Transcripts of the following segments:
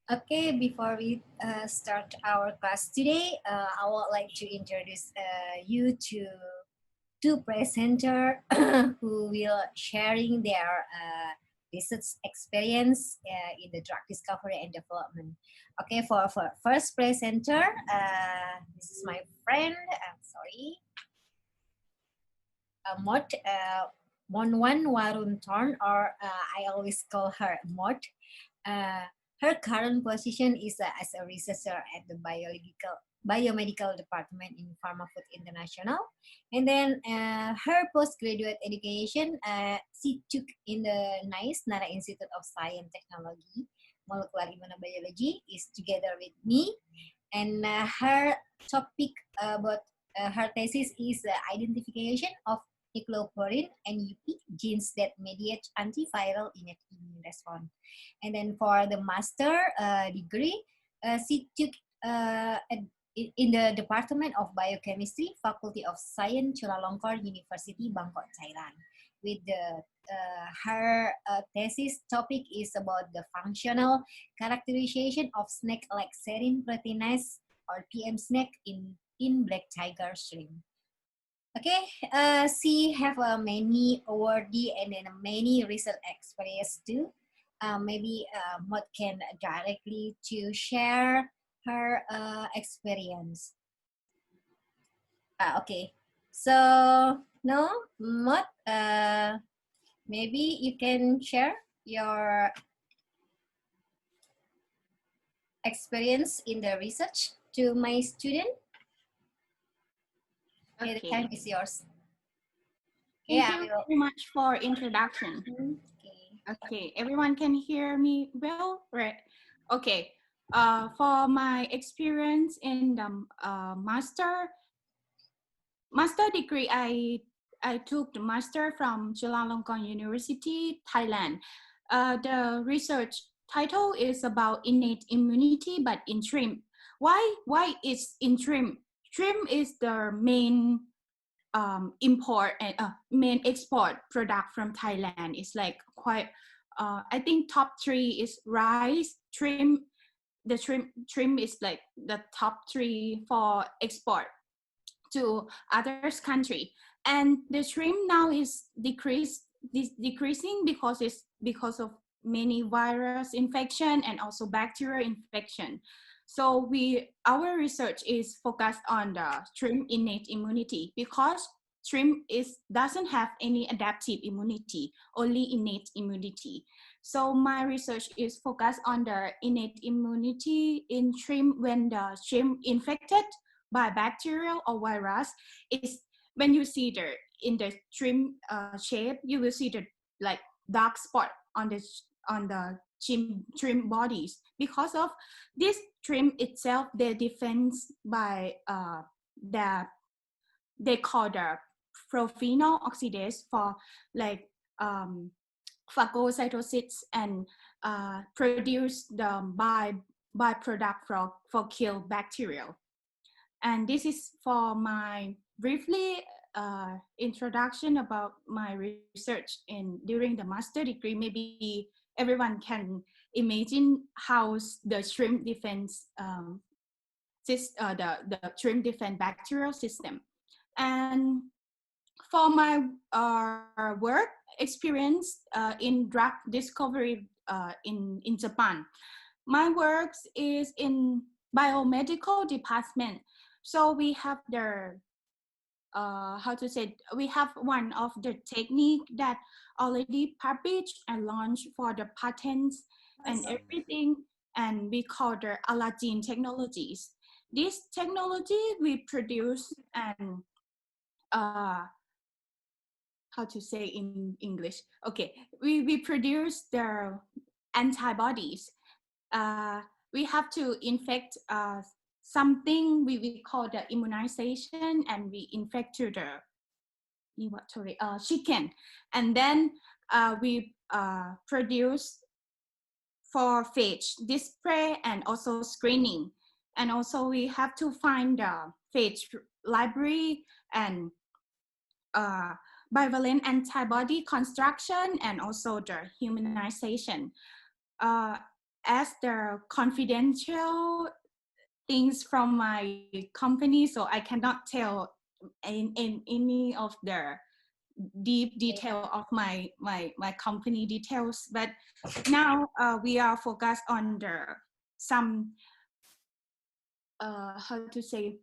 Okay, before we start our class today, I would like to introduce you to two presenter who will sharing their research experience in the drug discovery and development. Okay, for first presenter, this is my friend. Mot Monwan Waruntorn, or I always call her Mot. Uh, Her current position is as a researcher at the biomedical department in Pharma Food International. And then her postgraduate education, she took in the NICE, Nara Institute of Science Technology, Molecular Immunobiology, is together with me. And her topic about her thesis is the identification of nucleoporin NUP genes that mediate antiviral innate immune response. And then for the master degree, she took in the Department of Biochemistry, Faculty of Science, Chulalongkorn University, Bangkok, Thailand. With the her thesis topic is about the functional characterization of snack-like serine proteinase or PM snack in black tiger shrimp. Okay, she have many awardee and then many research experience too. Maybe Maud can directly to share her experience. Okay, so now Maud, maybe you can share your experience in the research to my student. Okay, the time is yours. Thank you very much for introduction. Okay, everyone can hear me well, right? Okay, for my experience in the master degree, I took the master from Chulalongkorn University, Thailand. The research title is about innate immunity, but in shrimp. Why is in shrimp? Shrimp is the main import and main export product from Thailand. It's like quite I think top 3 is rice, shrimp. The shrimp is like the top 3 for export to others country, and the shrimp now is decreasing because of many virus infection and also bacterial infection. So our research is focused on the shrimp innate immunity, because shrimp doesn't have any adaptive immunity, only innate immunity. So my research is focused on the innate immunity in shrimp when the shrimp infected by bacterial or virus. Is when you see in the shrimp shape, you will see the like dark spot on the shrimp bodies. Because of this shrimp itself, they defense by they call the prophenol oxidase for like phagocytosis and produce the byproduct for kill bacterial. And this is for my briefly introduction about my research during the master degree. Maybe everyone can imagine how the shrimp defense the shrimp defense bacterial system. And for my work experience in drug discovery in Japan, my work is in biomedical department. So we have we have one of the technique that already published and launched for the patents and everything, and we call the allergen technologies. This technology we produce and how to say in English? Okay, we produce the antibodies. We have to infect something we call the immunization, and we infect to the chicken, and then we produce for phage display and also screening, and also we have to find the phage library and bivalent antibody construction and also the humanization. as the confidential things from my company, so I cannot tell in any of the deep detail of my company details. But now we are focused on the some how to say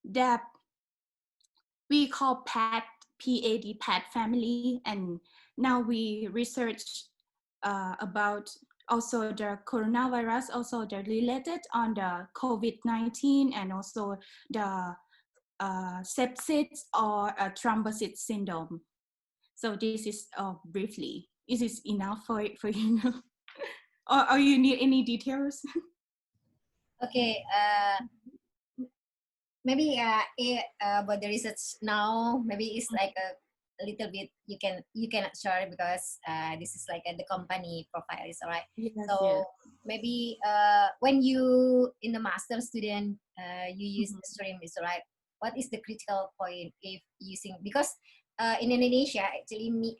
that we call PAD family, and now we research about also the coronavirus, also the related on the COVID-19, and also the sepsis or thrombosis syndrome. So this is briefly. Is this enough for you? Or you need any details? Okay. Maybe about the research now, maybe it's like a little bit you cannot share because this is like the company profile, is alright. Yes, So yes. maybe when you in the master student you use the stream, is alright. What is the critical point if using, because in Indonesia actually me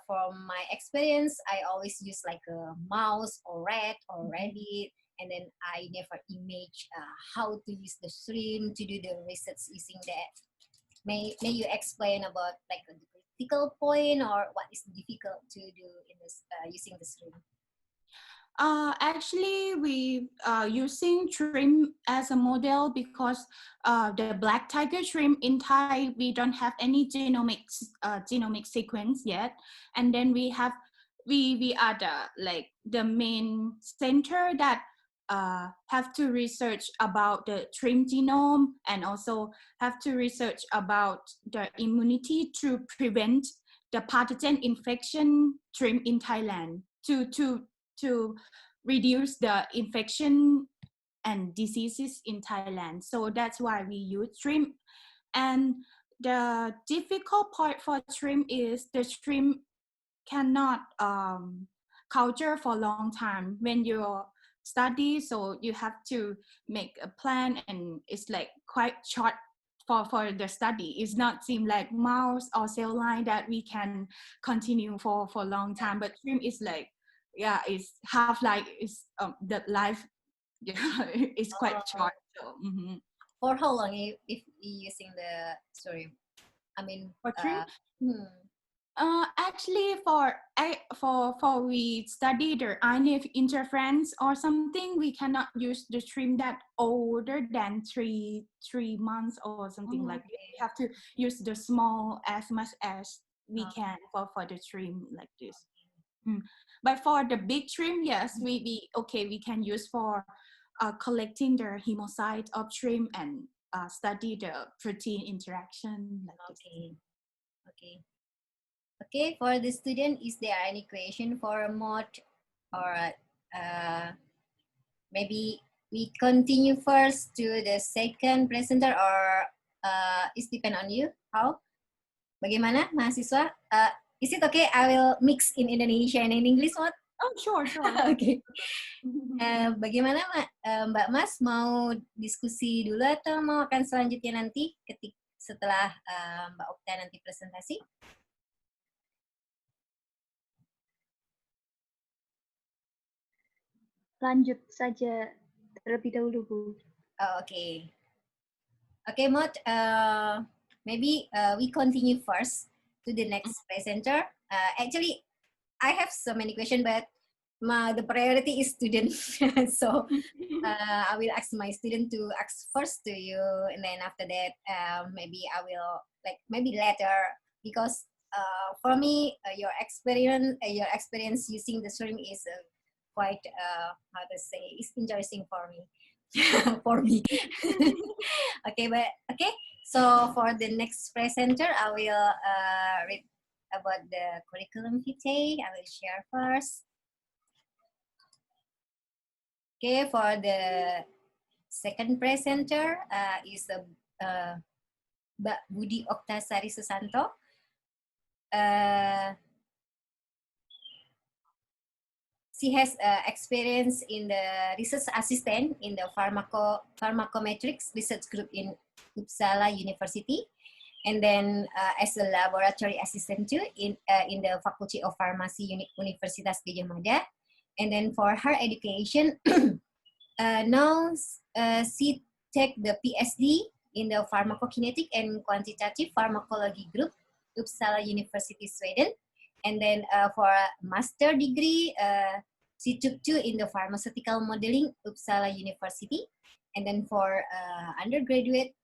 from my experience I always use like a mouse or Red or Reddit, and then I never image how to use the stream to do the research using that. May you explain about like the critical point or what is difficult to do in this using the stream? Actually, we using shrimp as a model because the black tiger shrimp in Thai, we don't have any genomic sequence yet, and then we are the main center that have to research about the shrimp genome, and also have to research about the immunity to prevent the pathogen infection shrimp in Thailand to reduce the infection and diseases in Thailand. So that's why we use shrimp. And the difficult part for shrimp is the shrimp cannot culture for a long time when you study. So you have to make a plan, and it's like quite short for the study. It's not seem like mouse or cell line that we can continue for a long time. But shrimp is like, yeah, it's half like it's the life. Yeah, it's quite short. So, For how long if you using the stream? I mean, for shrimp, hmm. actually, for we study the RNA interference or something, we cannot use the stream that older than three months or something like this. We have to use the small as much as we can for the stream like this. But for the big stream, yes, we can use for collecting the hemocyte of shrimp and study the protein interaction like this. Okay, for the student, is there any question for Mod, or maybe we continue first to the second presenter, or it depend on you? How? Bagaimana mahasiswa? Is it okay? I will mix in Indonesia and in English, Mod? Oh, sure. Okay. Bagaimana Mbak Mas, mau diskusi dulu atau mau akan selanjutnya nanti setelah Mbak Okta nanti presentasi? Lanjut saja terlebih dahulu, Bu. Okay. Okay, Mod. Maybe we continue first to the next presenter. Actually, I have so many questions, but the priority is student. So I will ask my student to ask first to you, and then after that, maybe I will maybe later, because for me, your experience using the stream is quite how to say, it's interesting for me. For me. Okay. So for the next presenter, I will read about the curriculum vitae. I will share first. Okay, for the second presenter is Mbak Budi Oktasari Susanto. She has experience in the research assistant in the pharmacometrics research group in Uppsala University, and then as a laboratory assistant too in the Faculty of Pharmacy Universitas Gadjah Mada, And then for her education, now she take the PSD in the Pharmacokinetic and Quantitative Pharmacology group, Uppsala University, Sweden. And then for a master degree, she took 2 in the pharmaceutical modeling, Uppsala University. And then for undergraduate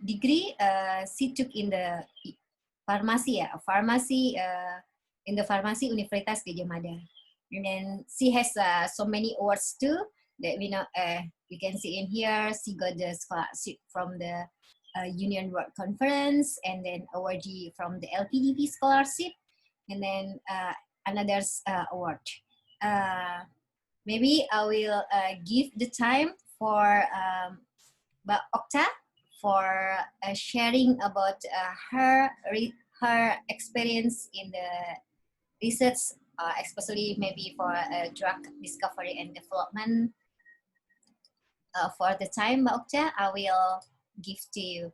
degree, she took in the pharmacy in the pharmacy Universitas Gadjah Mada. And then she has so many awards too that we know. You can see in here, she got the scholarship from the Union World Conference, and then awardee from the LPDP scholarship, and then another award. Maybe I will give the time for Mbak Okta for sharing about her experience in the research, especially maybe for drug discovery and development. For the time, Mbak Okta, I will give to you.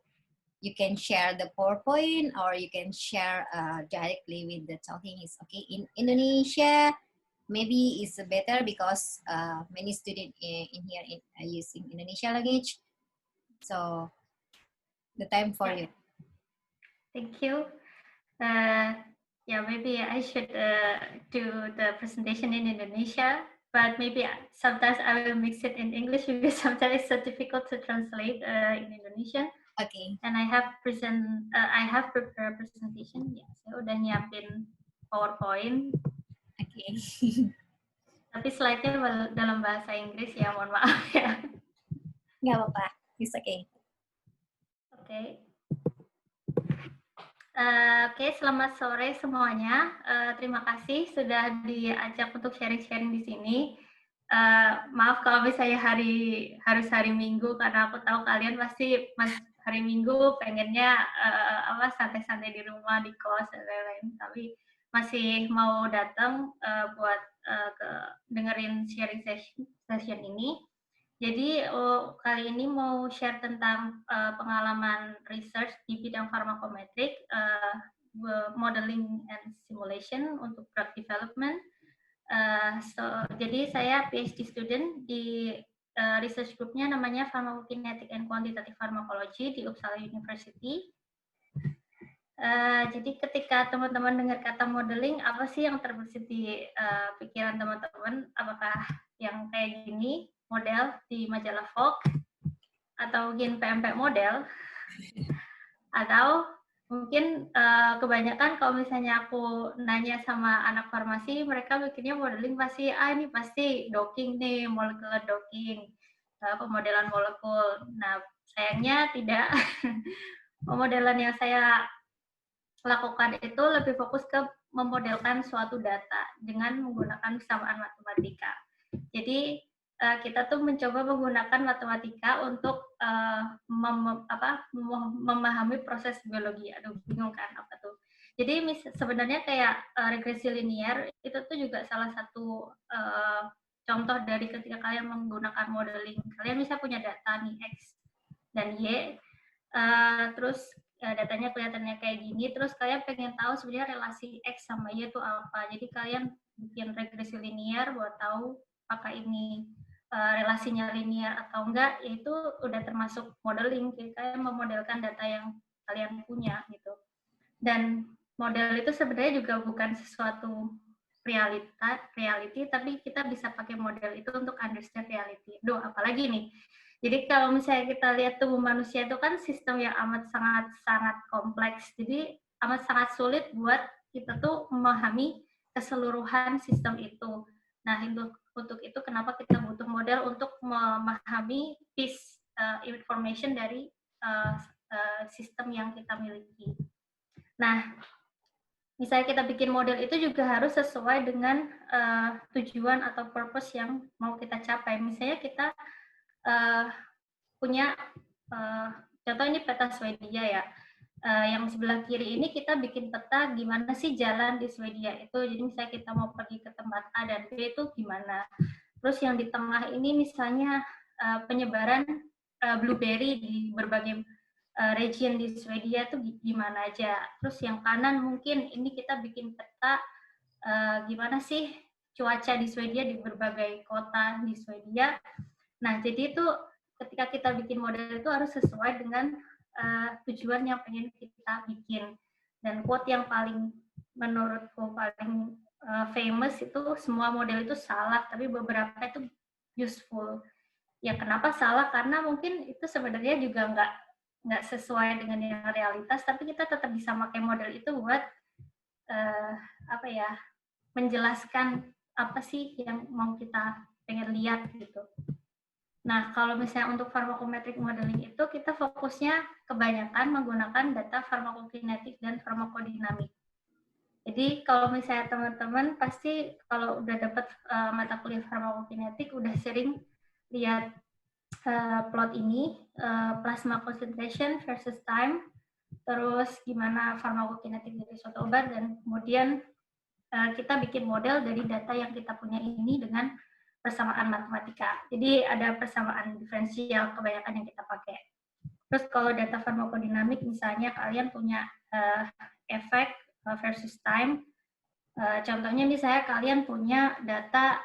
You can share the PowerPoint, or you can share directly with the talking. Is okay. In Indonesia, maybe it's better because many students in here are using Indonesia language. So the time for you. Thank you. Yeah, maybe I should do the presentation in Indonesia, but maybe sometimes I will mix it in English because sometimes it's so difficult to translate in Indonesian. Okay. And I have prepared presentation. Ya, saya udah nyiapin PowerPoint. Okay. Tapi slide-nya dalam bahasa Inggris ya, mohon maaf ya. Nggak apa-apa, it's okay. Oke. Oke, selamat sore semuanya. Terima kasih sudah diajak untuk sharing-sharing di sini. Maaf kalau misalnya harus hari Minggu, karena aku tahu kalian pasti hari Minggu pengennya santai-santai di rumah, di kos dan lain-lain. Tapi masih mau datang buat dengerin sharing session ini. Jadi kali ini mau share tentang pengalaman research di bidang pharmacometric, modeling and simulation untuk drug development. Jadi saya PhD student di research groupnya namanya Pharmacokinetic and Quantitative Pharmacology di Uppsala University. Jadi ketika teman-teman dengar kata modeling, apa sih yang terbesit di pikiran teman-teman? Apakah yang kayak gini, model di majalah Vogue, atau mungkin PMP model, atau mungkin kebanyakan kalau misalnya aku nanya sama anak farmasi, mereka mikirnya modeling pasti, ini pasti docking nih, molecular docking, pemodelan molekul. Nah, sayangnya tidak. Pemodelan yang saya lakukan itu lebih fokus ke memodelkan suatu data dengan menggunakan kesamaan matematika. Jadi kita tuh mencoba menggunakan matematika untuk memahami proses biologi. Aduh, bingung kan apa tuh. Jadi sebenarnya kayak regresi linier itu tuh juga salah satu contoh dari ketika kalian menggunakan modeling. Kalian bisa punya data nih X dan Y, terus datanya kelihatannya kayak gini, terus kalian pengen tahu sebenarnya relasi X sama Y itu apa. Jadi kalian bikin regresi linier buat tahu apakah ini relasinya linear atau enggak, yaitu udah termasuk modeling. Jadi kalian memodelkan data yang kalian punya gitu. Dan model itu sebenarnya juga bukan sesuatu reality, tapi kita bisa pakai model itu untuk understand reality. Apalagi nih. Jadi kalau misalnya kita lihat tubuh manusia itu kan sistem yang amat sangat kompleks. Jadi amat sangat sulit buat kita tuh memahami keseluruhan sistem itu. Nah, untuk itu kenapa kita butuh model untuk memahami piece information dari sistem yang kita miliki. Nah, misalnya kita bikin model itu juga harus sesuai dengan tujuan atau purpose yang mau kita capai. Misalnya kita punya contoh ini peta Swedia ya. Yang sebelah kiri ini kita bikin peta gimana sih jalan di Swedia itu. Jadi misalnya kita mau pergi ke tempat A dan B itu gimana. Terus yang di tengah ini misalnya penyebaran blueberry di berbagai region di Swedia itu gimana aja. Terus yang kanan mungkin ini kita bikin peta gimana sih cuaca di Swedia, di berbagai kota di Swedia. Nah, jadi itu ketika kita bikin model itu harus sesuai dengan tujuan yang pengen kita bikin. Dan quote yang paling menurutku paling famous itu semua model itu salah, tapi beberapa itu useful. Ya kenapa salah? Karena mungkin itu sebenarnya juga nggak sesuai dengan yang realitas, tapi kita tetap bisa pakai model itu buat apa ya, menjelaskan apa sih yang mau kita pengen lihat gitu. Nah, kalau misalnya untuk pharmacometric modeling itu kita fokusnya kebanyakan menggunakan data farmakokinetik dan farmakodinamik. Jadi kalau misalnya teman-teman pasti kalau udah dapat mata kuliah farmakokinetik udah sering lihat plot ini, plasma concentration versus time, terus gimana farmakokinetik dari suatu obat, dan kemudian kita bikin model dari data yang kita punya ini dengan persamaan matematika. Jadi ada persamaan diferensial kebanyakan yang kita pakai. Terus kalau data farmakodinamik misalnya kalian punya efek versus time. Contohnya misalnya kalian punya data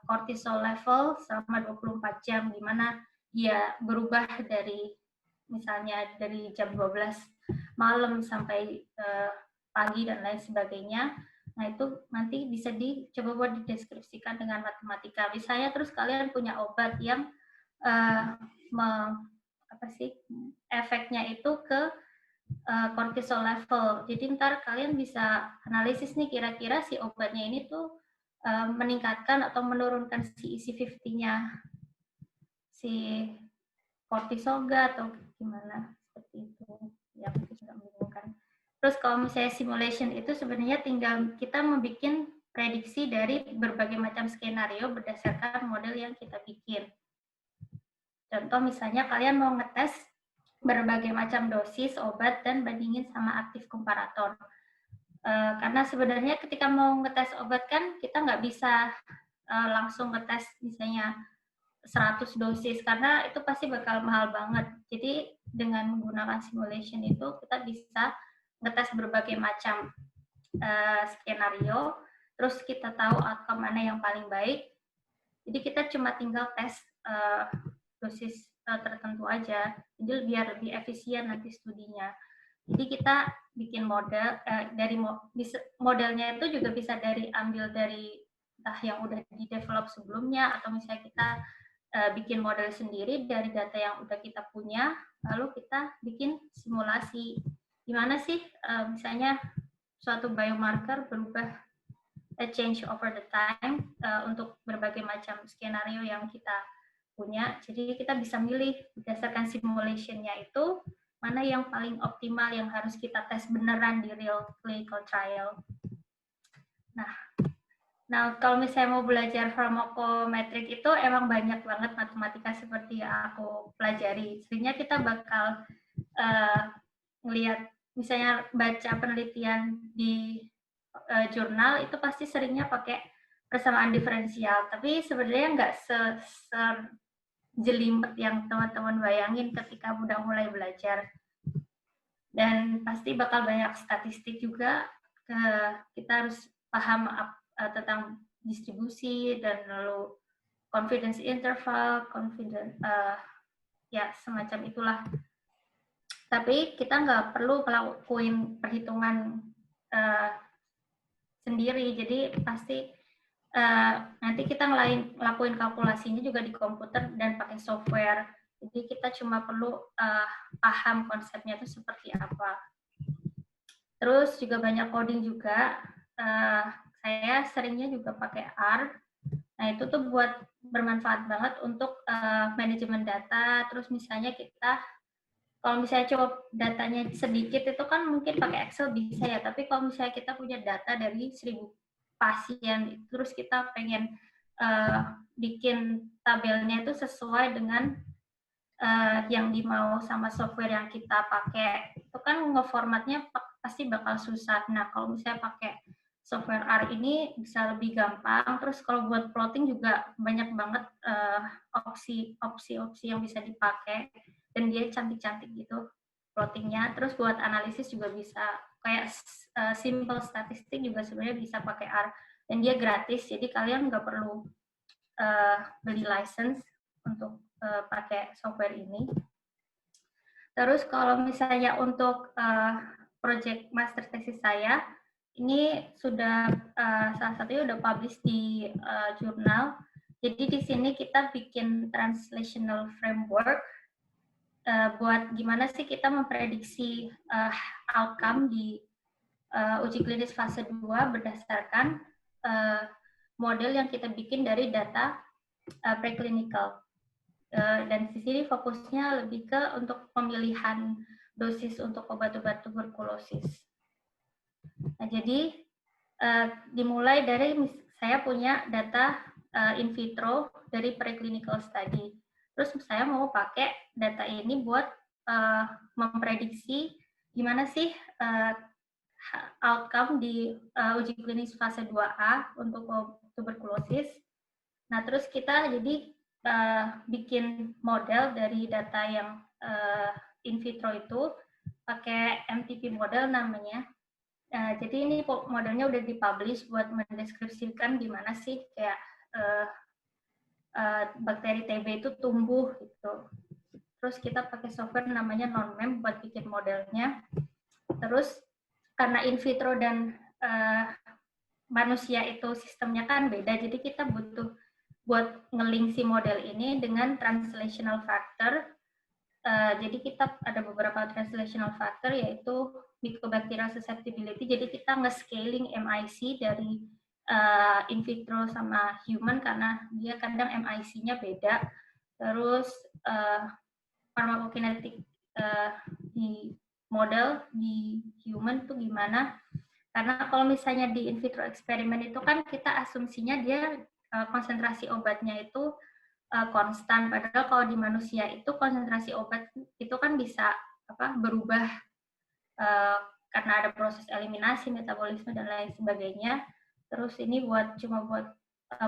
cortisol level selama 24 jam, di mana dia berubah dari misalnya dari jam 12 malam sampai pagi dan lain sebagainya. Nah, itu nanti bisa dicoba buat dideskripsikan dengan matematika. Misalnya terus kalian punya obat yang efeknya itu ke cortisol level. Jadi ntar kalian bisa analisis nih kira-kira si obatnya ini tuh meningkatkan atau menurunkan si EC50-nya si kortisol atau gimana, seperti itu. Ya, itu sudah membingungkan. Terus kalau misalnya simulation itu sebenarnya tinggal kita membuat prediksi dari berbagai macam skenario berdasarkan model yang kita bikin. Contoh misalnya kalian mau ngetes berbagai macam dosis obat dan bandingin sama aktif komparator. Karena sebenarnya ketika mau ngetes obat kan kita nggak bisa langsung ngetes misalnya 100 dosis karena itu pasti bakal mahal banget. Jadi dengan menggunakan simulation itu kita bisa ngetes berbagai macam skenario, terus kita tahu outcome mana yang paling baik. Jadi kita cuma tinggal tes dosis tertentu aja, jadi biar lebih efisien nanti studinya. Jadi kita bikin model dari modelnya itu juga bisa ambil dari entah yang udah di develop sebelumnya atau misalnya kita bikin model sendiri dari data yang udah kita punya, lalu kita bikin simulasi. Gimana sih misalnya suatu biomarker berubah change over the time untuk berbagai macam skenario yang kita punya. Jadi kita bisa milih berdasarkan simulation-nya itu mana yang paling optimal yang harus kita tes beneran di real clinical trial. Nah, kalau misalnya mau belajar farmakometrik itu emang banyak banget matematika seperti yang aku pelajari. Sebenarnya kita bakal ngelihat misalnya baca penelitian di jurnal itu pasti seringnya pakai persamaan diferensial. Tapi sebenarnya nggak jelimet yang teman-teman bayangin ketika udah mulai belajar. Dan pasti bakal banyak statistik juga. Kita harus paham tentang distribusi dan lalu confidence interval, ya semacam itulah. Tapi kita nggak perlu ngelakuin perhitungan sendiri. Jadi pasti nanti kita ngelakuin kalkulasinya juga di komputer dan pakai software. Jadi kita cuma perlu paham konsepnya itu seperti apa. Terus juga banyak coding juga. Saya seringnya juga pakai R. Nah itu tuh buat bermanfaat banget untuk manajemen data. Terus misalnya kita kalau misalnya coba datanya sedikit itu kan mungkin pakai Excel bisa ya. Tapi kalau misalnya kita punya data dari 1000 pasien, terus kita pengen bikin tabelnya itu sesuai dengan yang dimau sama software yang kita pakai, itu kan ngeformatnya pasti bakal susah. Nah, kalau misalnya pakai software R ini bisa lebih gampang. Terus kalau buat plotting juga banyak banget opsi-opsi yang bisa dipakai, dan dia cantik-cantik gitu plottingnya. Terus buat analisis juga bisa, kayak simple statistik juga sebenarnya bisa pakai R. dan dia gratis, jadi kalian nggak perlu beli license untuk pakai software ini. Terus kalau misalnya untuk project master thesis saya, ini sudah salah satunya udah publish di jurnal. Jadi di sini kita bikin translational framework buat gimana sih kita memprediksi outcome di uji klinis fase 2 berdasarkan model yang kita bikin dari data preclinical. Dan di sini fokusnya lebih ke untuk pemilihan dosis untuk obat-obat tuberkulosis. Nah, jadi dimulai dari saya punya data in vitro dari preclinical study. Terus saya mau pakai data ini buat memprediksi gimana sih outcome di uji klinis fase 2A untuk tuberkulosis. Nah, terus kita jadi bikin model dari data yang in vitro itu pakai MTP model namanya. Jadi ini modelnya udah dipublish buat mendeskripsikan gimana sih kayak bakteri TB itu tumbuh gitu. Terus kita pakai software namanya NonMem buat bikin modelnya. Terus karena in vitro dan manusia itu sistemnya kan beda, jadi kita butuh buat nge-link si model ini dengan translational factor. Jadi kita ada beberapa translational factor, yaitu Mycobacterial susceptibility. Jadi kita nge-scaling MIC dari in vitro sama human karena dia kadang MIC-nya beda. Terus pharmacokinetic di model di human tuh gimana? Karena kalau misalnya di in vitro eksperimen itu kan kita asumsinya dia konsentrasi obatnya itu konstan, padahal kalau di manusia itu konsentrasi obat itu kan bisa berubah karena ada proses eliminasi, metabolisme dan lain sebagainya. Terus ini cuma buat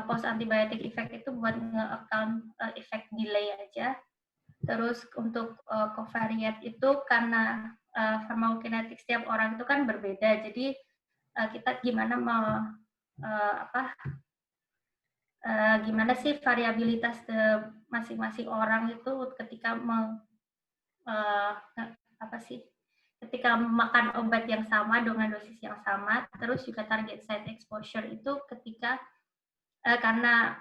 post antibiotic effect itu buat nge-account effect delay aja. Terus untuk covariate itu karena pharmacokinetic setiap orang itu kan berbeda, jadi kita gimana gimana sih variabilitas masing-masing orang itu ketika ketika makan obat yang sama dengan dosis yang sama. Terus juga target site exposure itu ketika karena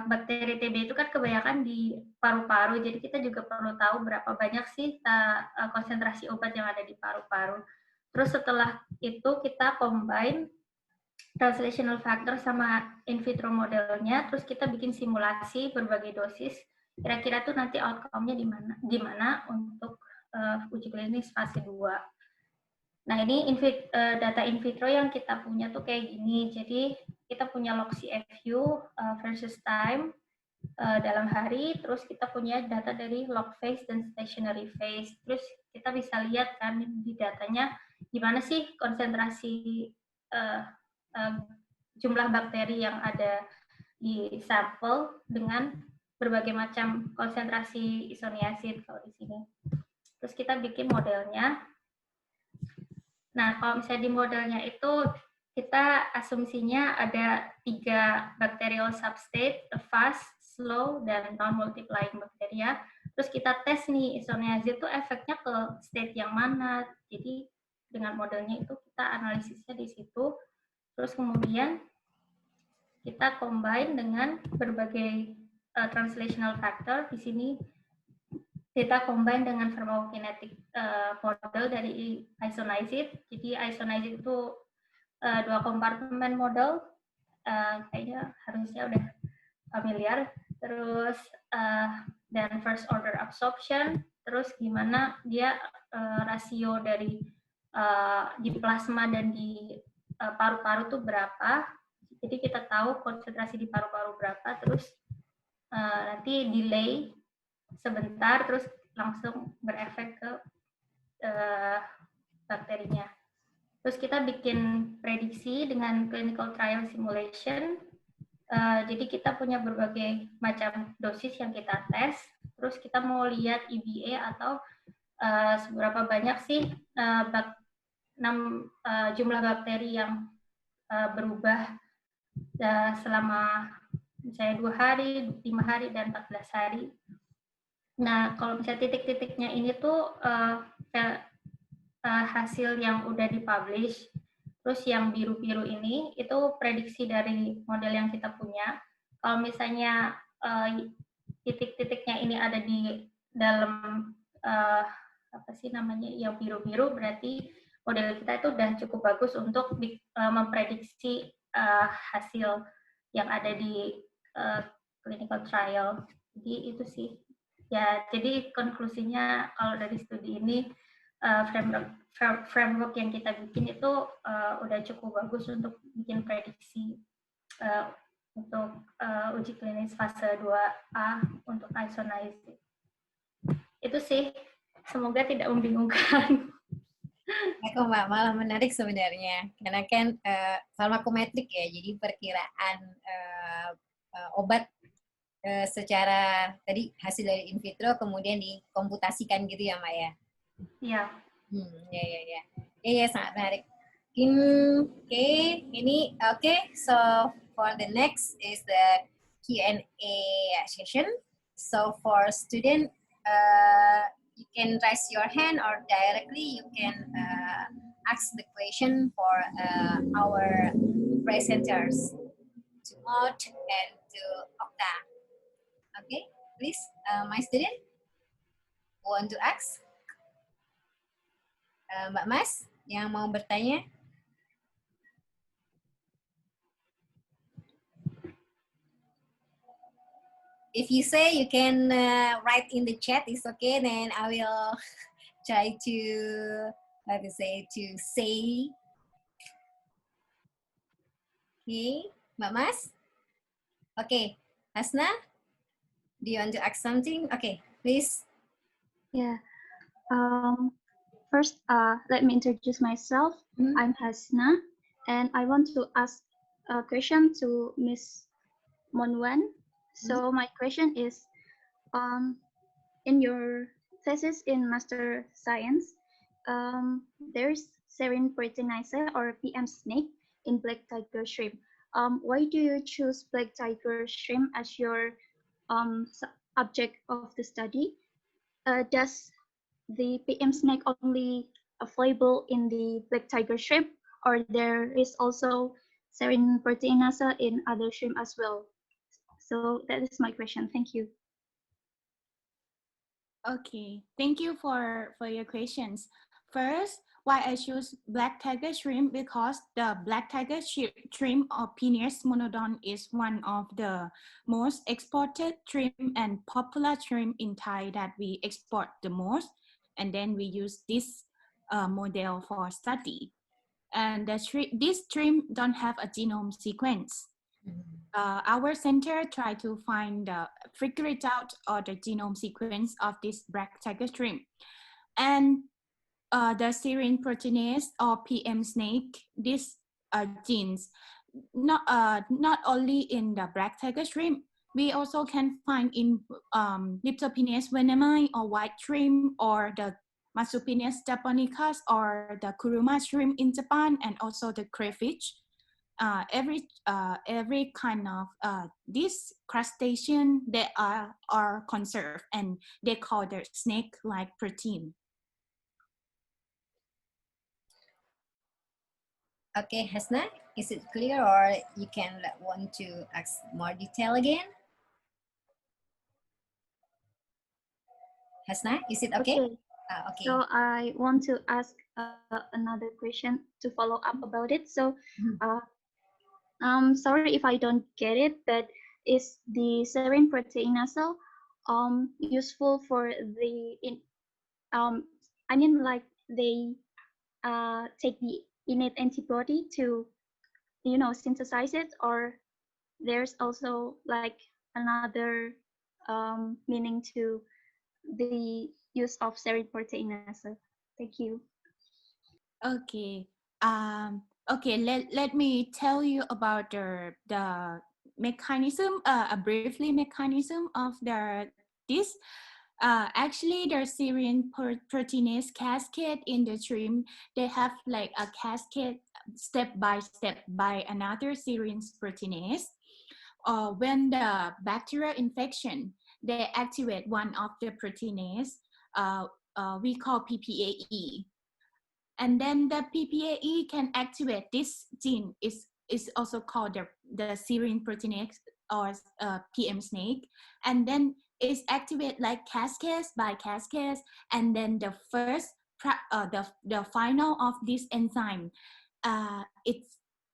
bakteri TB itu kan kebanyakan di paru-paru, jadi kita juga perlu tahu berapa banyak sih konsentrasi obat yang ada di paru-paru. Terus setelah itu kita combine translational factor sama in vitro modelnya, terus kita bikin simulasi berbagai dosis, kira-kira tuh nanti outcome-nya gimana untuk uji klinis fase 2. Nah, ini data in vitro yang kita punya tuh kayak gini. Jadi kita punya log CFU versus time dalam hari, terus kita punya data dari log phase dan stationary phase. Terus kita bisa lihat kan di datanya gimana sih konsentrasi jumlah bakteri yang ada di sampel dengan berbagai macam konsentrasi isoniazid kalau di sini. Terus kita bikin modelnya. Nah, kalau misalnya di modelnya itu kita asumsinya ada 3 bacterial substate, fast, slow, dan non-multiplying bakteria. Terus kita tes nih isoniazid itu efeknya ke state yang mana. Jadi dengan modelnya itu kita analisisnya di situ. Terus kemudian kita combine dengan berbagai translational factor. Di sini kita combine dengan pharmacokinetic model dari isoniazid. Jadi isoniazid itu 2 kompartemen model, kayaknya harusnya udah familiar. Terus dan first order absorption, terus gimana dia rasio dari di plasma dan di paru-paru tuh berapa. Jadi kita tahu konsentrasi di paru-paru berapa, terus nanti delay sebentar, terus langsung berefek ke bakterinya. Terus kita bikin prediksi dengan clinical trial simulation. Jadi kita punya berbagai macam dosis yang kita tes. Terus kita mau lihat EBA atau seberapa banyak sih jumlah bakteri yang berubah selama misalnya 2 hari, 5 hari, dan 14 hari. Nah, kalau misalnya titik-titiknya ini tuh hasil yang udah dipublish, terus yang biru-biru ini itu prediksi dari model yang kita punya. Kalau misalnya titik-titiknya ini ada di dalam apa sih namanya yang biru-biru, berarti model kita itu udah cukup bagus untuk memprediksi hasil yang ada di clinical trial. Jadi itu sih. Ya, jadi konklusinya kalau dari studi ini framework yang kita bikin itu udah cukup bagus untuk bikin prediksi untuk uji klinis fase 2A untuk isoniazid. Itu sih, semoga tidak membingungkan. Aku malah menarik sebenarnya, karena kan farmakometrik ya, jadi perkiraan obat secara tadi hasil dari in vitro kemudian dikomputasikan gitu ya, Mbak ya? Iya. Ya, sangat menarik. So for the next is the Q&A session. So for student, you can raise your hand or directly you can ask the question for our presenters, to Maud and to Okta. Okay, please, my student, want to ask? Mbak Mas, yang mau bertanya? If you say you can write in the chat, it's okay. Then I will try to, to say. Okay, Mbak Mas? Okay, Hasna, do you want to ask something? Okay, please. Yeah. First, let me introduce myself. I'm Hasna, and I want to ask a question to Miss Monwan. So my question is, in your thesis in Master Science, there is serine proteinase or PM SNAC in black tiger shrimp. Why do you choose black tiger shrimp as your object of the study? Does the PM SNAC only available in the black tiger shrimp, or there is also serine proteinase in other shrimp as well? So that is my question. Thank you. Okay, thank you for your questions. First, why I choose black tiger shrimp, because the black tiger shrimp or Penaeus monodon is one of the most exported shrimp and popular shrimp in Thai that we export the most, and then we use this model for study. And this shrimp don't have a genome sequence. Our center tried to figure it out the genome sequence of this black tiger shrimp. And the serine proteinase or PM SNAC, these genes, not only in the black tiger shrimp, we also can find in Dipsopinaeus venemi or white shrimp, or the Marsupinis japonicus or the kuruma shrimp in Japan, and also the crayfish. Every kind of this crustacean, they are conserved, and they call their snake-like protein. Okay, Hasna, is it clear, or you can want to ask more detail again? Hasna, is it okay? Okay. So I want to ask another question to follow up about it. So sorry if I don't get it, but is the serine proteinase useful for the I mean, like they take the innate antibody to synthesize it, or there's also like another meaning to the use of serine proteinase? Thank you. Okay. Okay, let me tell you about the mechanism, briefly mechanism of this. Actually, the serine proteinase cascade in the shrimp, they have like a cascade step by step by another serine proteinase. When the bacterial infection, they activate one of the proteinase, we call PPAE. And then the PPAE can activate this gene, is also called the serine proteinase or PM snake. And then it's activated like cascades by cascades. And then the final of this enzyme,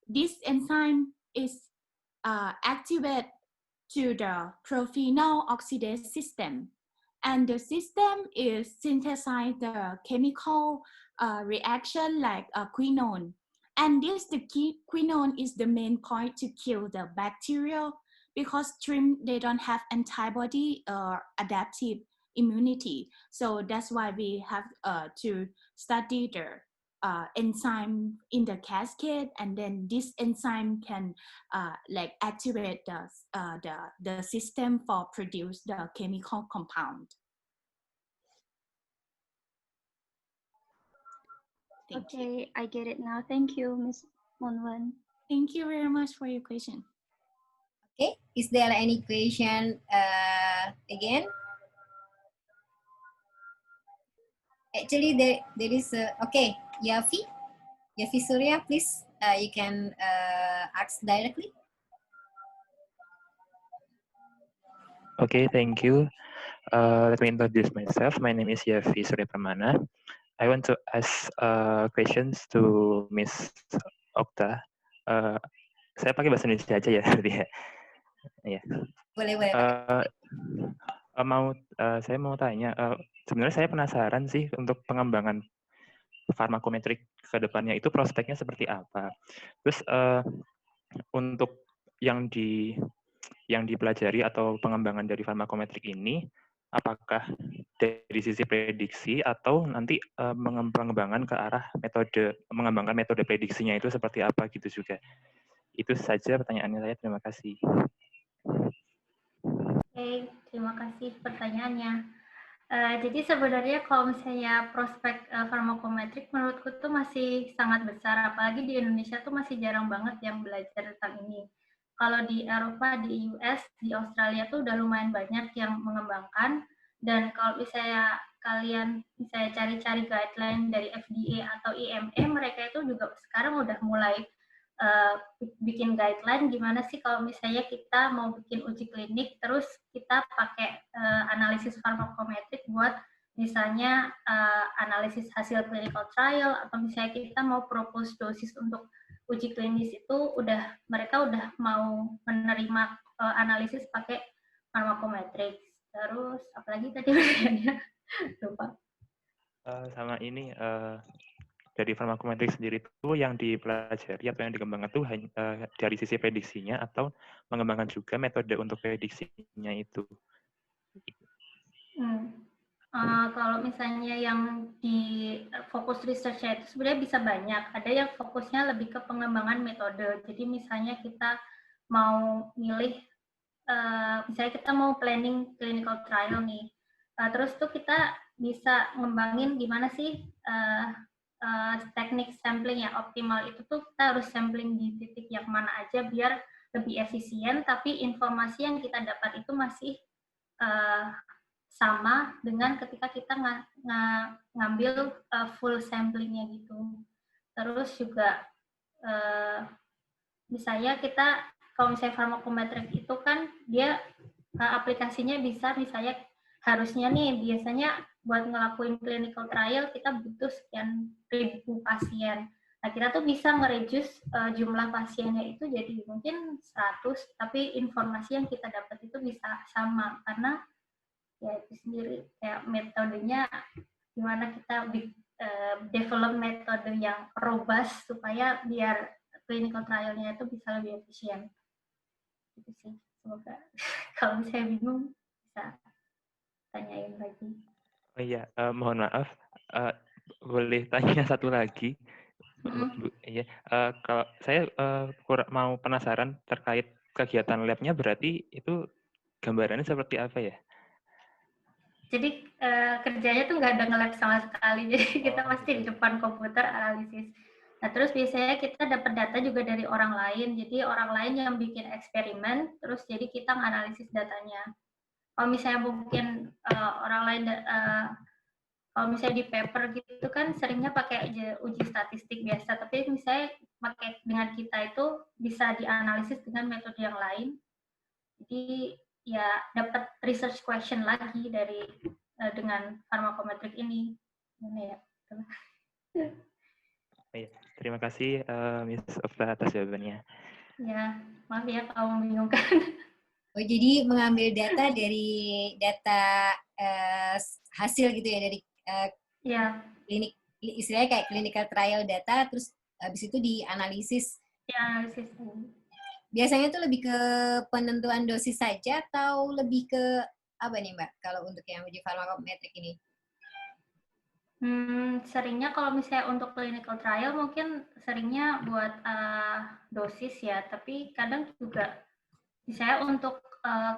this enzyme is activate to the prophenol oxidase system. And the system is synthesize the chemical reaction like quinone. And quinone is the main point to kill the bacteria because shrimp, they don't have antibody or adaptive immunity. So that's why we have to study the enzyme in the cascade, and then this enzyme can like activate the system for produce the chemical compound. Thank you. Okay, I get it now. Thank you, Ms. Monwen. Thank you very much for your question. Okay, is there any question again? Actually, there is okay, Yafi Surya, please, you can ask directly. Okay, thank you. Let me introduce myself. My name is Yafi Surya Pramana. I want to ask questions to Miss Okta. Saya pakai bahasa Indonesia aja ya, berarti ya. Ya. Boleh. Saya mau tanya. Sebenarnya saya penasaran sih untuk pengembangan farmakometrik ke depannya itu prospeknya seperti apa. Terus untuk yang dipelajari atau pengembangan dari farmakometrik ini, apakah dari sisi prediksi atau nanti mengembangkan ke arah mengembangkan metode prediksinya itu seperti apa gitu juga. Itu saja pertanyaannya saya. Terima kasih. Oke, terima kasih pertanyaannya. Jadi sebenarnya kalau misalnya prospek farmakometrik menurutku tuh masih sangat besar, apalagi di Indonesia tuh masih jarang banget yang belajar tentang ini. Kalau di Eropa, di US, di Australia tuh udah lumayan banyak yang mengembangkan, dan kalau misalnya kalian cari-cari guideline dari FDA atau EMA, mereka itu juga sekarang udah mulai bikin guideline gimana sih kalau misalnya kita mau bikin uji klinik terus kita pakai analisis farmakometrik buat misalnya analisis hasil clinical trial, atau misalnya kita mau propose dosis untuk uji klinis itu mereka udah mau menerima analisis pakai farmakometrik. Terus apalagi tadi pertanyaannya lupa. Sama ini dari farmakometrik sendiri itu yang dipelajari atau yang dikembangkan itu dari sisi prediksinya atau mengembangkan juga metode untuk prediksinya itu. Kalau misalnya yang di fokus research-nya itu sebenarnya bisa banyak. Ada yang fokusnya lebih ke pengembangan metode. Jadi misalnya kita mau milih, misalnya kita mau planning clinical trial nih. Terus tuh kita bisa ngembangin gimana sih teknik sampling yang optimal itu tuh kita harus sampling di titik yang mana aja biar lebih efisien, tapi informasi yang kita dapat itu masih sama dengan ketika kita ngambil full samplingnya gitu. Terus juga misalnya kita, kalau misalnya farmakometrik itu kan dia aplikasinya bisa misalnya harusnya nih biasanya buat ngelakuin clinical trial kita butuh sekian ribu pasien. Nah, kita tuh bisa nge-reduce jumlah pasiennya itu jadi mungkin 100, tapi informasi yang kita dapat itu bisa sama, karena ya itu sendiri kayak metodenya gimana kita develop metode yang robust supaya biar clinical trial-nya itu bisa lebih efisien. Itu sih, semoga kalau misalnya bingung bisa tanyain lagi. Oh iya, mohon maaf, boleh tanya satu lagi? Iya, kalau saya mau penasaran terkait kegiatan lab-nya, berarti itu gambarannya seperti apa ya? Jadi kerjanya tuh nggak ada nge-lab sama sekali, jadi kita Oh, pasti di gitu. depan komputer analisis. Nah, terus biasanya kita dapat data juga dari orang lain, jadi orang lain yang bikin eksperimen, terus jadi kita nganalisis datanya. Kalau misalnya mungkin orang lain, kalau misalnya di paper gitu kan seringnya pakai uji statistik biasa, tapi misalnya pakai dengan kita itu bisa dianalisis dengan metode yang lain. Jadi ya dapat research question lagi dari dengan pharmacometric ini. Gimana ya? Iya, terima kasih Miss Ofla atas jawabannya. Ya, maaf ya kalau membingungkan. Oh, jadi mengambil data dari data hasil gitu ya, dari Ya, klinik, istilahnya kayak clinical trial data, terus habis itu dianalisis. analisis. Biasanya tuh lebih ke penentuan dosis saja atau lebih ke apa nih Mbak kalau untuk yang uji farmakometrik ini? Seringnya kalau misalnya untuk clinical trial mungkin seringnya buat dosis ya, tapi kadang juga misalnya untuk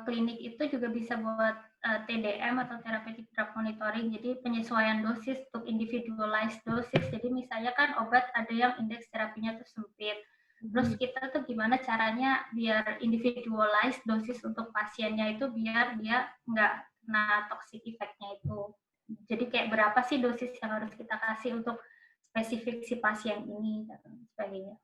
klinik itu juga bisa buat TDM atau therapeutic drug monitoring, jadi penyesuaian dosis untuk individualized dosis. Jadi misalnya kan obat ada yang indeks terapinya tuh sempit. Terus kita tuh gimana caranya biar individualized dosis untuk pasiennya itu biar dia nggak kena toxic effect-nya itu. Jadi kayak berapa sih dosis yang harus kita kasih untuk spesifik si pasien ini dan sebagainya.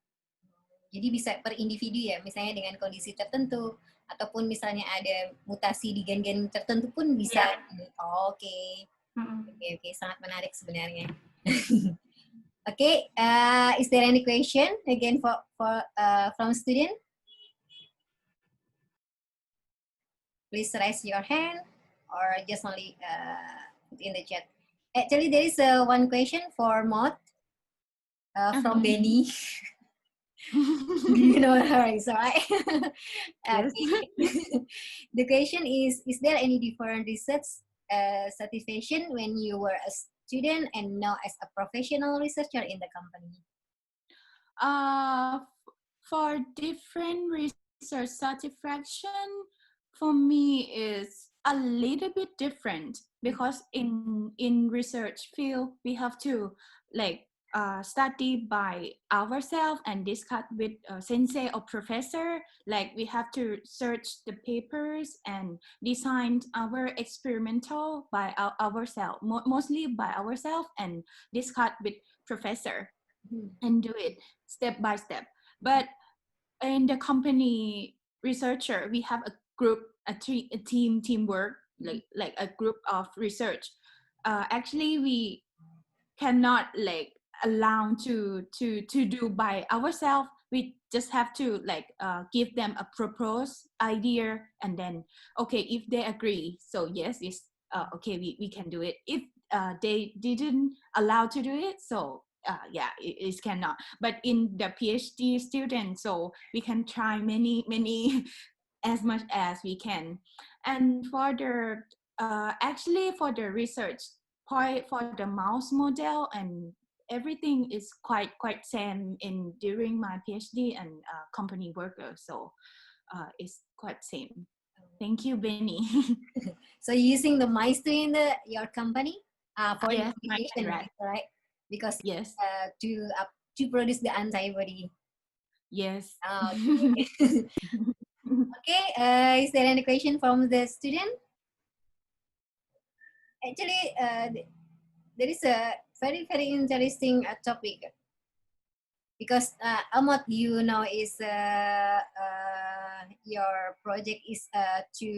Jadi bisa per individu ya, misalnya dengan kondisi tertentu, ataupun misalnya ada mutasi di gen-gen tertentu pun bisa. Ya. Oh, Oke, sangat menarik sebenarnya. Is there any question again from student? Please raise your hand or just only put in the chat. Actually, there is one question for Maud from Benny. You know her, is right? Yes. The question is there any different research certification when you were a student and now as a professional researcher in the company? For different research certification, for me is a little bit different because in research field we have to like study by ourselves and discuss with sensei or professor. Like we have to search the papers and design our experimental by ourselves, mostly by ourselves, and discuss with professor and do it step by step. But in the company researcher, we have a group, a teamwork, like a group of research. Actually, we cannot like allow to do by ourselves. We just have to like give them a proposed idea, and then okay, if they agree, so yes, it's okay, we can do it. If they didn't allow to do it, so yeah, it cannot. But in the PhD student, so we can try many as much as we can. And for the actually for the research part, for the mouse model and everything is quite same in during my PhD and company worker, so it's quite same. Thank you, Benny. So using the mice too in your company for Yes, investigation, right. right? Because Yes. to produce the antibody. Yes. Okay. Okay. Is there any question from the student? Actually, there is a very interesting topic because Ahmad, you know, is your project is to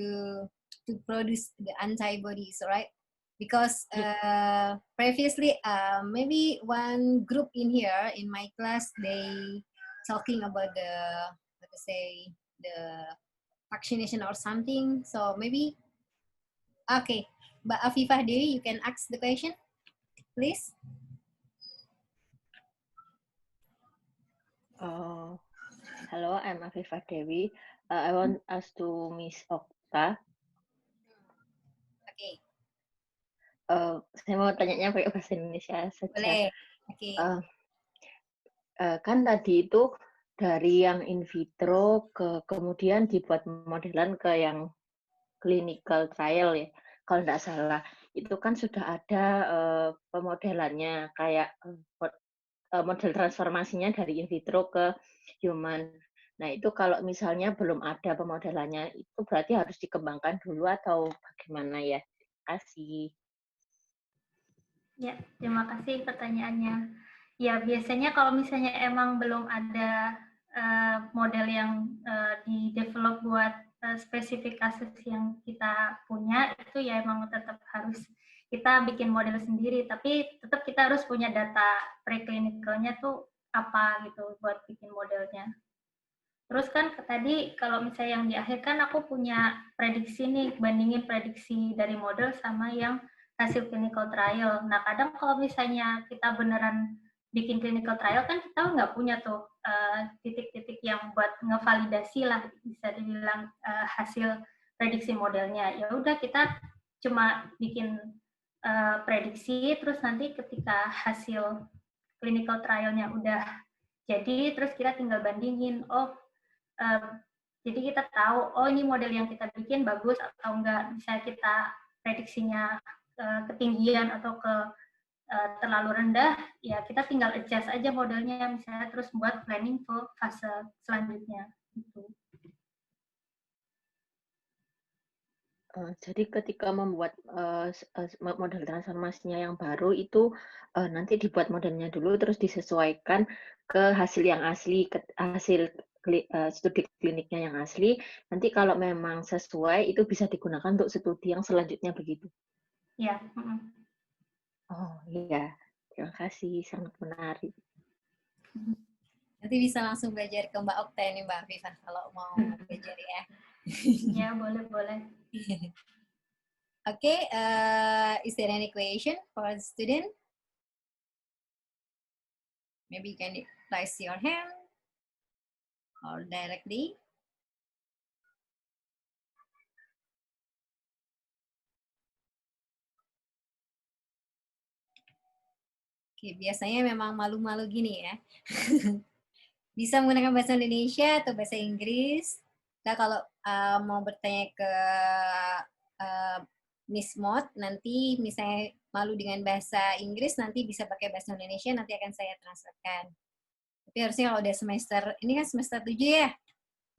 produce the antibodies, right? Because previously, maybe one group in here in my class, they talking about the, let's say, the vaccination or something. So maybe, okay, but Afifah Dewi, you can ask the question, please. Hello, I'm Afifah Dewi. I want to ask to Miss Okta. Okay. Saya mau tanyanya pakai bahasa Indonesia saja. Boleh. Okay. Kan tadi itu dari yang in vitro kemudian dibuat modelan ke yang clinical trial ya. kalau nggak salah. Itu kan sudah ada pemodelannya, kayak model transformasinya dari in vitro ke human. Nah, itu kalau misalnya belum ada pemodelannya, itu berarti harus dikembangkan dulu atau bagaimana ya? Terima kasih. Ya, terima kasih pertanyaannya. Ya, biasanya kalau misalnya emang belum ada model yang di-develop buat spesifik kasus yang kita punya, itu ya emang tetap harus kita bikin model sendiri, tapi tetap kita harus punya data preklinikalnya tuh apa gitu buat bikin modelnya. Terus kan tadi kalau misalnya yang di akhir kan aku punya prediksi nih, bandingin prediksi dari model sama yang hasil clinical trial. Nah, kadang kalau misalnya kita beneran bikin clinical trial kan kita nggak punya tuh titik-titik yang buat ngevalidasi lah, bisa dibilang hasil prediksi modelnya. Ya udah kita cuma bikin prediksi, terus nanti ketika hasil clinical trialnya udah jadi, terus kita tinggal bandingin, jadi kita tahu, oh ini model yang kita bikin bagus atau enggak, bisa kita prediksinya ketinggian atau terlalu rendah, ya kita tinggal adjust aja modelnya, misalnya terus buat planning ke fase selanjutnya. Gitu. Jadi ketika membuat model transformasinya yang baru itu nanti dibuat modelnya dulu, terus disesuaikan ke hasil yang asli, ke hasil studi kliniknya yang asli. Nanti kalau memang sesuai itu bisa digunakan untuk studi yang selanjutnya begitu. Ya. Oh iya, terima kasih, sangat menarik. Nanti bisa langsung belajar ke Mbak Okta nih Mbak Viva kalau mau belajar ya. Ya, boleh. Okay, is there any question for the student? Maybe you can raise your hand or directly. Oke, biasanya memang malu-malu gini ya. Bisa menggunakan bahasa Indonesia atau bahasa Inggris. Nah, kalau mau bertanya ke Miss Mot, nanti misalnya malu dengan bahasa Inggris, nanti bisa pakai bahasa Indonesia, nanti akan saya transferkan. Tapi harusnya kalau udah semester, ini kan semester 7 ya.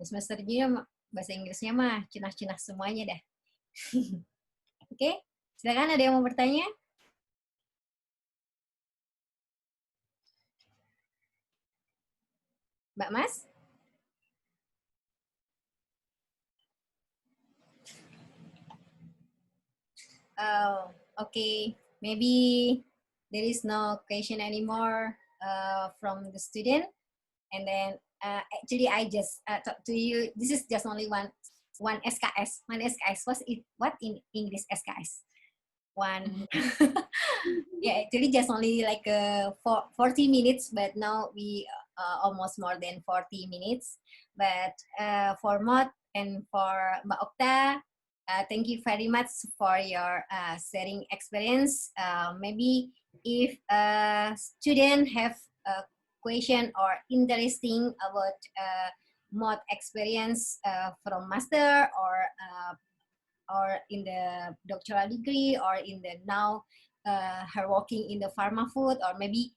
Semester 7 bahasa Inggrisnya mah cinah-cinah semuanya dah. Oke, silakan ada yang mau bertanya? Mbak Mas? Oh, okay. Maybe there is no question anymore from the student. And then actually I just talked to you. This is just only one SKS. One SKS. What in English SKS? One. Yeah, actually just only like 40 minutes, but now we almost more than 40 minutes. But for Mot and for Mbak Okta, thank you very much for your sharing experience. Maybe if a student have a question or interesting about Mot experience from master or in the doctoral degree or in the now her working in the pharma food, or maybe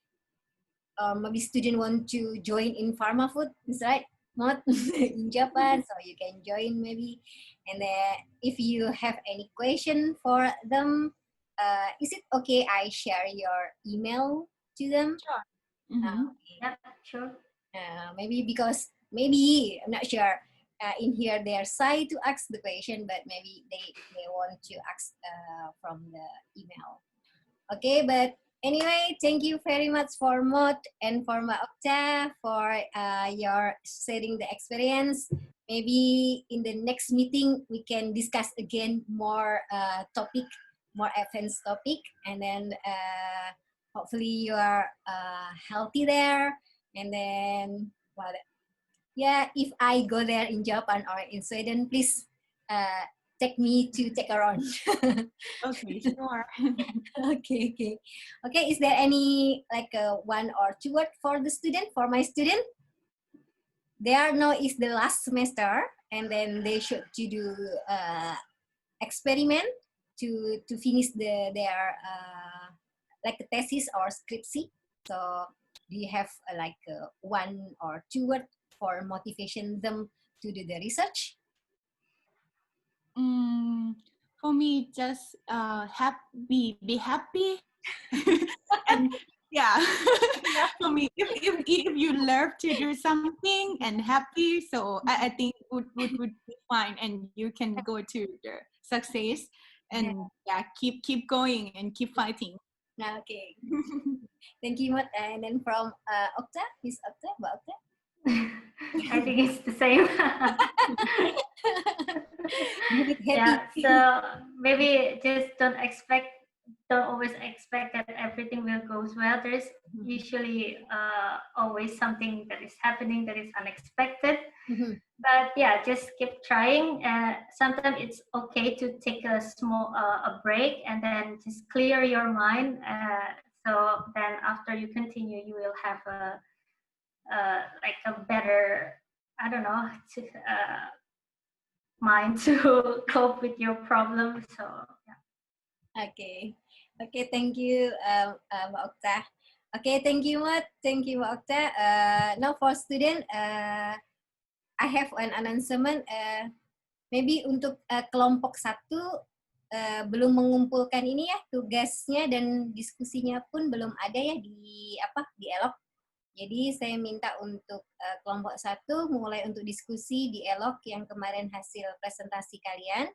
student want to join in pharma food, is right? Not in Japan, so you can join maybe. And then if you have any question for them, is it okay I share your email to them? Sure. Okay. Yeah, sure. Maybe because maybe I'm not sure in here they are shy to ask the question, but maybe they want to ask from the email. Okay, but anyway, thank you very much for Mot and for Mbak Okta for your sharing the experience. Maybe in the next meeting we can discuss again more topic, more advanced topic, and then hopefully you are healthy there. And then, well, yeah, if I go there in Japan or in Sweden, please take me to take around. Okay, sure. Okay. Is there any like one or two word for the student, for my student? They are now is the last semester, and then they should to do experiment. to finish their like a thesis or skripsi. So do you have like one or two words for motivation them to do the research? For me, just be happy, and yeah. For me, if you love to do something and happy, so I think would be fine, and you can go to the success, and yeah, keep going and keep fighting. Okay. Thank you, Mot. And then from Okta, Miss Okta, Mbak Okta. I think it's the same. Yeah, so maybe just don't always expect that everything will goes well. There's usually always something that is happening that is unexpected. But yeah, just keep trying. Sometimes it's okay to take a small a break and then just clear your mind. So then after you continue, you will have like a better, I don't know, mind to cope with your problems. So yeah. Okay, thank you, Mbak Okta. Okay, thank you, Mat. Thank you, Mbak Okta. Now for student, I have an announcement. Maybe untuk kelompok 1 belum mengumpulkan ini ya tugasnya dan diskusinya pun belum ada ya di ELOK. Jadi saya minta untuk kelompok 1 mulai untuk diskusi di ELOK yang kemarin hasil presentasi kalian.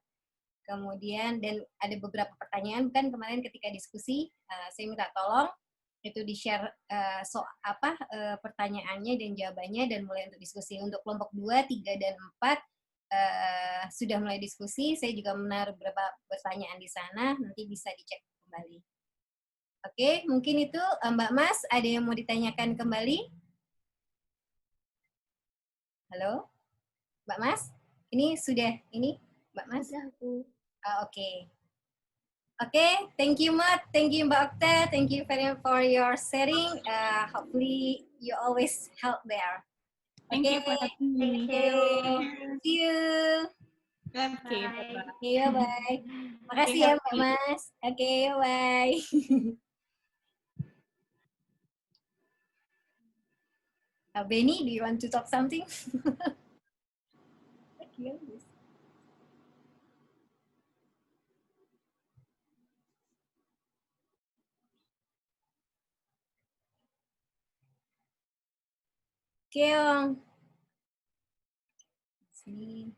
Kemudian dan ada beberapa pertanyaan kan kemarin ketika diskusi, saya minta tolong itu di-share pertanyaannya dan jawabannya dan mulai untuk diskusi. Untuk kelompok 2, 3, dan 4 sudah mulai diskusi, saya juga menaruh beberapa pertanyaan di sana, nanti bisa dicek kembali. Oke, mungkin itu Mbak Mas, ada yang mau ditanyakan kembali? Halo? Mbak Mas? Ini sudah, ini Mbak Mas? Oke. Oke, thank you Mat, thank you Mbak Okta, thank you very much for your sharing. Hopefully you always help there. Thank you for having me. Thank you. See you. Okay, Bye. Oke, bye. Makasih ya Mbak Mas. Oke, bye. Benny, do you want to talk something? Oke, Om. Sini.